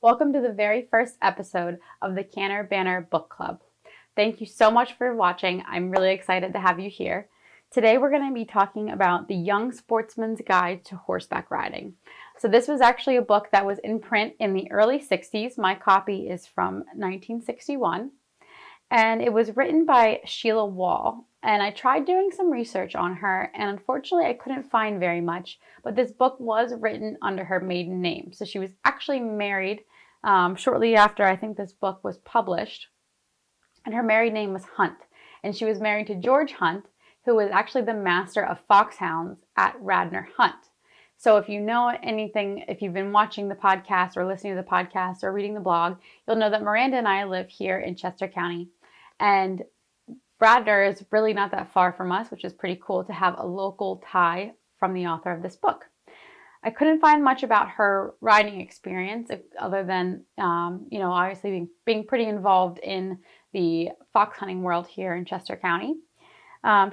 Welcome to the very first episode of the Canter Banter Book Club. Thank you so much for watching. I'm really excited to have you here. Today we're going to be talking about the Young Sportsman's Guide to Horseback Riding. So this was actually a book that was in print in the early 60s. My copy is from 1961. And it was written by Sheila Wall. And I tried doing some research on her, and unfortunately I couldn't find very much. But this book was written under her maiden name. So she was actually married shortly after I think this book was published. And her married name was Hunt. And she was married to George Hunt, who was actually the master of foxhounds at Radnor Hunt. So if you know anything, if you've been watching the podcast or listening to the podcast or reading the blog, you'll know that Miranda and I live here in Chester County. And Radnor is really not that far from us, which is pretty cool to have a local tie from the author of this book. I couldn't find much about her riding experience other than, obviously being pretty involved in the fox hunting world here in Chester County.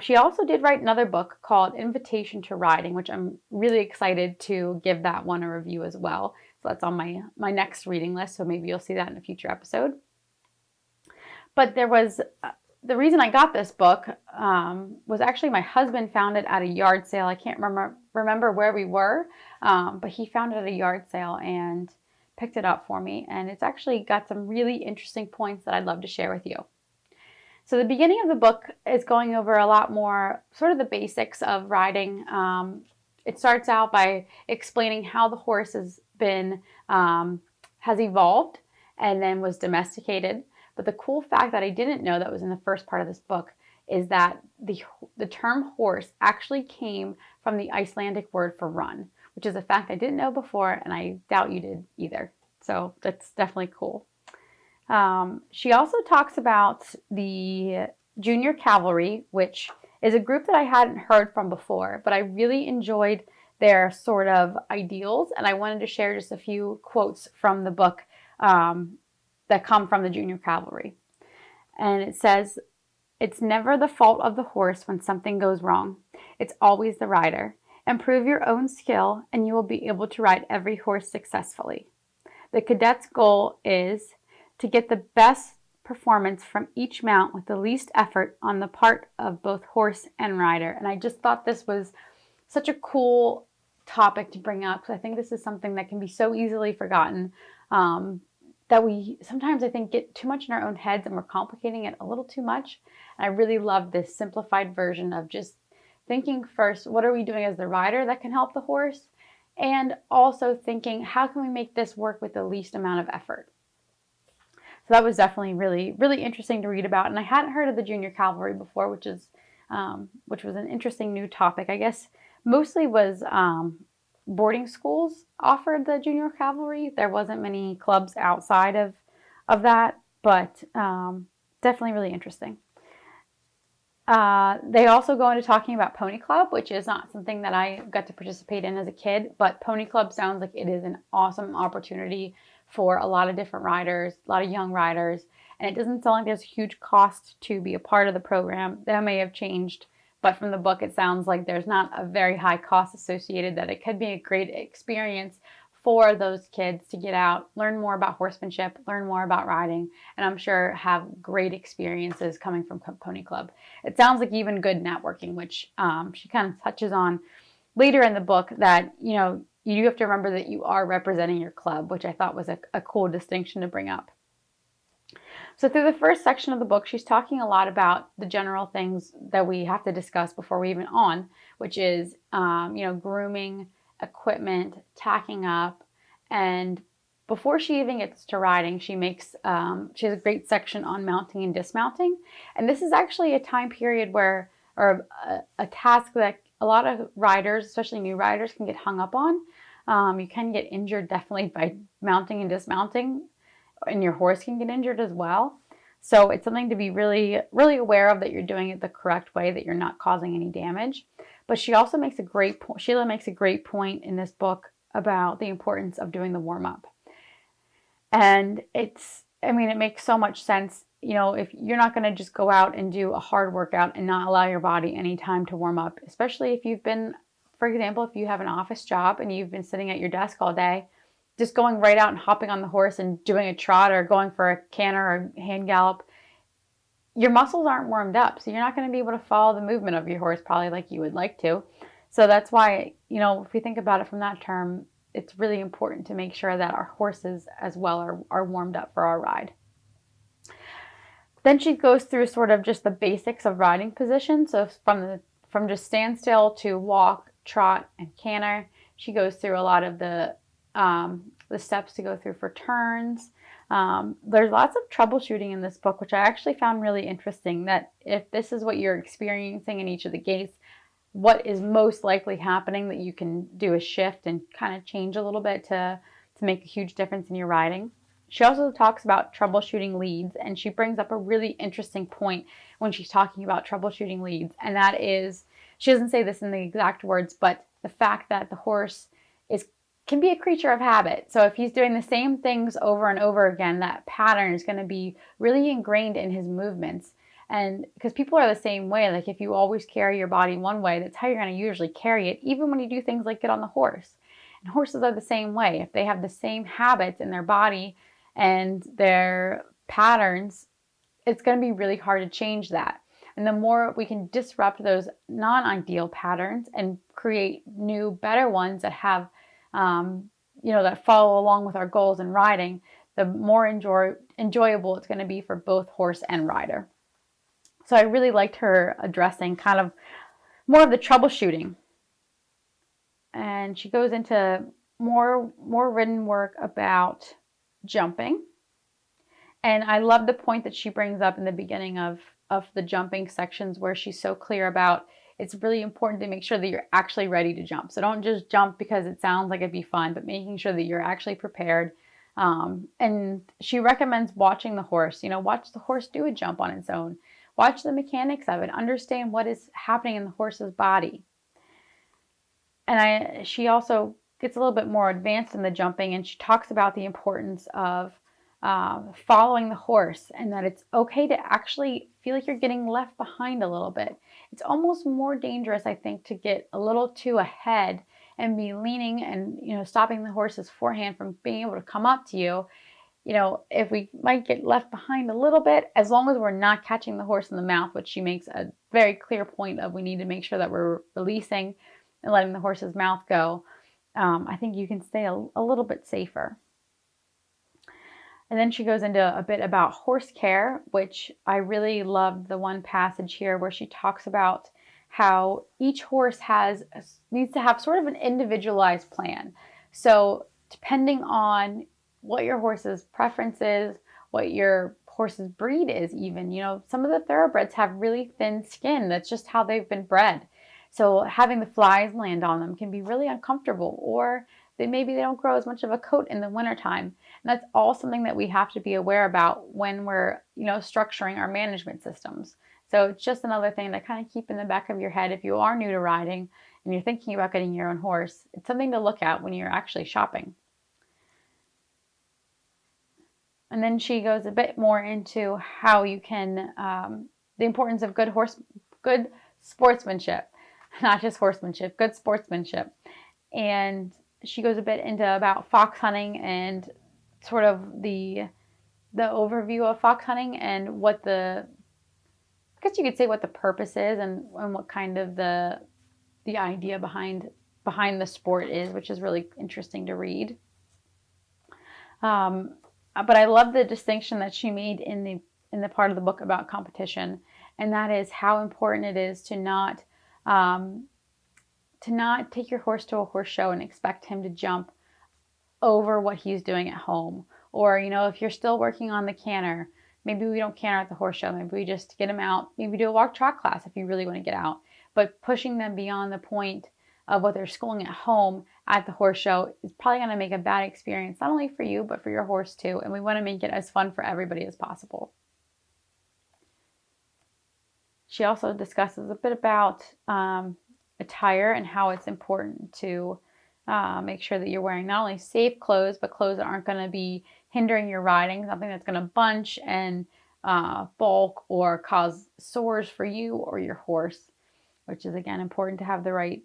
She also did write another book called Invitation to Riding, which I'm really excited to give that one a review as well. So that's on my next reading list, so maybe you'll see that in a future episode. But there was, the reason I got this book was actually my husband found it at a yard sale. I can't remember where we were, but he found it at a yard sale and picked it up for me. And it's actually got some really interesting points that I'd love to share with you. So the beginning of the book is going over a lot more sort of the basics of riding. It starts out by explaining how the horse has evolved and then was domesticated. But the cool fact that I didn't know that was in the first part of this book is that the term horse actually came from the Icelandic word for run, which is a fact I didn't know before, and I doubt you did either. So that's definitely cool. She also talks about the Junior Cavalry, which is a group that I hadn't heard from before, but I really enjoyed their sort of ideals, and I wanted to share just a few quotes from the book that come from the Junior Cavalry. And it says, "It's never the fault of the horse when something goes wrong. It's always the rider. Improve your own skill and you will be able to ride every horse successfully. The cadet's goal is to get the best performance from each mount with the least effort on the part of both horse and rider." And I just thought this was such a cool topic to bring up, because I think this is something that can be so easily forgotten, that we sometimes, I think, get too much in our own heads and we're complicating it a little too much. And I really love this simplified version of just thinking first, what are we doing as the rider that can help the horse? And also thinking, how can we make this work with the least amount of effort? So that was definitely really, really interesting to read about. And I hadn't heard of the Junior Cavalry before, which was an interesting new topic. I guess mostly was boarding schools offered the Junior Cavalry. There wasn't many clubs outside of that, but definitely really interesting. They also go into talking about Pony Club, which is not something that I got to participate in as a kid, but Pony Club sounds like it is an awesome opportunity for a lot of different riders, a lot of young riders, and it doesn't sound like there's a huge cost to be a part of the program. That may have changed, but from the book it sounds like there's not a very high cost associated, that it could be a great experience for those kids to get out, learn more about horsemanship, learn more about riding, and I'm sure have great experiences coming from Pony Club. It sounds like even good networking, which she kind of touches on later in the book, that, you do have to remember that you are representing your club, which I thought was a cool distinction to bring up. So through the first section of the book, she's talking a lot about the general things that we have to discuss before we even on, which is, grooming, equipment, tacking up. And before she even gets to riding, she has a great section on mounting and dismounting. And this is actually a time period where, or a task that a lot of riders, especially new riders, can get hung up on. You can get injured definitely by mounting and dismounting, and your horse can get injured as well. So it's something to be really, really aware of, that you're doing it the correct way, that you're not causing any damage. But she also makes Sheila makes a great point in this book about the importance of doing the warm-up. And it makes so much sense. If you're not going to just go out and do a hard workout and not allow your body any time to warm up, especially if you've been, for example, if you have an office job and you've been sitting at your desk all day, just going right out and hopping on the horse and doing a trot or going for a canter or hand gallop, your muscles aren't warmed up. So you're not going to be able to follow the movement of your horse probably like you would like to. So that's why, if you think about it from that term, it's really important to make sure that our horses as well are warmed up for our ride. Then she goes through sort of just the basics of riding position. So from just standstill to walk, trot, and canter. She goes through a lot of the steps to go through for turns. There's lots of troubleshooting in this book, which I actually found really interesting, that if this is what you're experiencing in each of the gaits, what is most likely happening that you can do a shift and kind of change a little bit to make a huge difference in your riding. She also talks about troubleshooting leads, and she brings up a really interesting point when she's talking about troubleshooting leads, and that is, she doesn't say this in the exact words, but the fact that the horse can be a creature of habit. So if he's doing the same things over and over again, that pattern is going to be really ingrained in his movements. And because people are the same way, like if you always carry your body one way, that's how you're going to usually carry it, even when you do things like get on the horse. And horses are the same way. If they have the same habits in their body and their patterns, it's going to be really hard to change that. And the more we can disrupt those non-ideal patterns and create new, better ones that have, that follow along with our goals in riding, the more enjoyable it's going to be for both horse and rider. So I really liked her addressing kind of more of the troubleshooting. And she goes into more written work about jumping. And I love the point that she brings up in the beginning of the jumping sections, where she's so clear about it's really important to make sure that you're actually ready to jump. So don't just jump because it sounds like it'd be fun, but making sure that you're actually prepared. And she recommends watching the horse. Watch the horse do a jump on its own. Watch the mechanics of it. Understand what is happening in the horse's body. And she also gets a little bit more advanced in the jumping, and she talks about the importance of following the horse, and that it's okay to actually feel like you're getting left behind a little bit. It's almost more dangerous, I think, to get a little too ahead and be leaning and, stopping the horse's forehand from being able to come up to you. If we might get left behind a little bit, as long as we're not catching the horse in the mouth, which she makes a very clear point of, we need to make sure that we're releasing and letting the horse's mouth go. I think you can stay a little bit safer. And then she goes into a bit about horse care, which I really loved the one passage here where she talks about how each horse needs to have sort of an individualized plan. So depending on what your horse's preference is, what your horse's breed is even, some of the thoroughbreds have really thin skin. That's just how they've been bred. So having the flies land on them can be really uncomfortable, or maybe they don't grow as much of a coat in the wintertime. And that's all something that we have to be aware about when we're, structuring our management systems. So it's just another thing to kind of keep in the back of your head if you are new to riding and you're thinking about getting your own horse. It's something to look at when you're actually shopping. And then she goes a bit more into how you can, the importance of good sportsmanship, not just horsemanship, good sportsmanship. And she goes a bit into about fox hunting and sort of the overview of fox hunting and I guess you could say what the purpose is and what kind of the idea behind the sport is, which is really interesting to read. But I love the distinction that she made in the part of the book about competition, and that is how important it is to not take your horse to a horse show and expect him to jump over what he's doing at home. Or, if you're still working on the canter, maybe we don't canter at the horse show. Maybe we just get him out. Maybe do a walk trot class if you really want to get out. But pushing them beyond the point of what they're schooling at home at the horse show is probably going to make a bad experience, not only for you, but for your horse too. And we want to make it as fun for everybody as possible. She also discusses a bit about attire and how it's important to make sure that you're wearing not only safe clothes, but clothes that aren't going to be hindering your riding, something that's going to bunch and bulk or cause sores for you or your horse, which is, again, important to have the right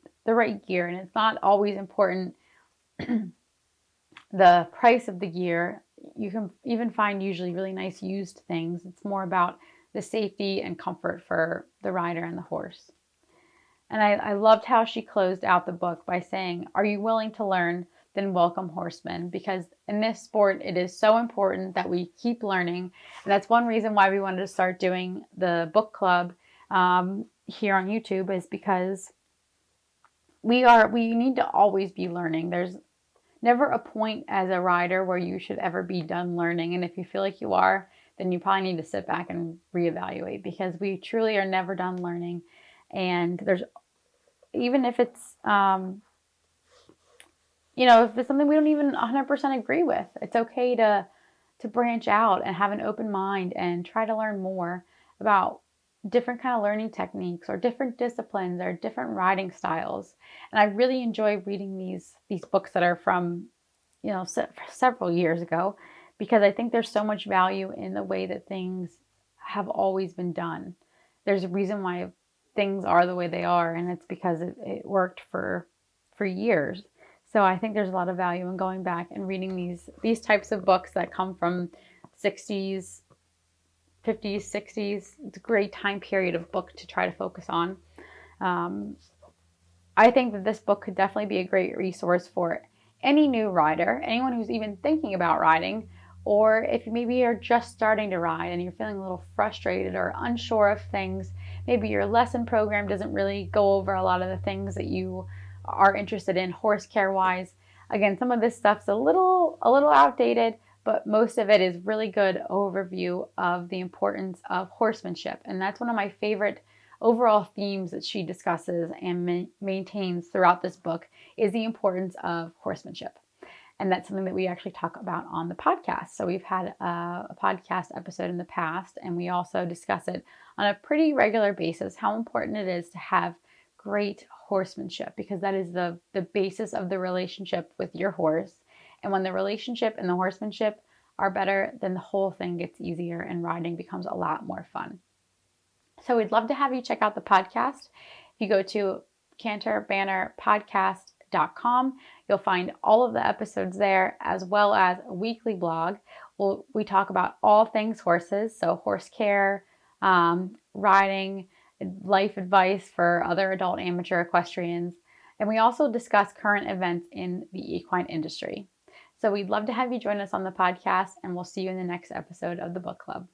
gear. And it's not always important the price of the gear. You can even find usually really nice used things. It's more about the safety and comfort for the rider and the horse. And I loved how she closed out the book by saying, "Are you willing to learn? Then welcome horsemen." Because in this sport, it is so important that we keep learning. And that's one reason why we wanted to start doing the book club here on YouTube, is because we need to always be learning. There's never a point as a rider where you should ever be done learning. And if you feel like you are, then you probably need to sit back and reevaluate, because we truly are never done learning. And there's, even if it's, if it's something we don't even 100% agree with, it's okay to branch out and have an open mind and try to learn more about different kind of learning techniques or different disciplines or different riding styles. And I really enjoy reading these books that are from, several years ago, because I think there's so much value in the way that things have always been done. There's a reason why things are the way they are, and it's because it worked for years. So I think there's a lot of value in going back and reading these types of books that come from 60s, 50s, 60s. It's a great time period of book to try to focus on. I think that this book could definitely be a great resource for any new rider, anyone who's even thinking about riding, or if maybe you're just starting to ride and you're feeling a little frustrated or unsure of things. Maybe your lesson program doesn't really go over a lot of the things that you are interested in horse care wise. Again, some of this stuff's a little outdated, but most of it is really good overview of the importance of horsemanship. And that's one of my favorite overall themes that she discusses and maintains throughout this book, is the importance of horsemanship. And that's something that we actually talk about on the podcast. So we've had a podcast episode in the past, and we also discuss it on a pretty regular basis, how important it is to have great horsemanship, because that is the basis of the relationship with your horse. And when the relationship and the horsemanship are better, then the whole thing gets easier and riding becomes a lot more fun. So we'd love to have you check out the podcast. If you go to canterbanterpodcast.com, you'll find all of the episodes there, as well as a weekly blog. We talk about all things horses, so horse care, riding, life advice for other adult amateur equestrians. And we also discuss current events in the equine industry. So we'd love to have you join us on the podcast, and we'll see you in the next episode of the book club.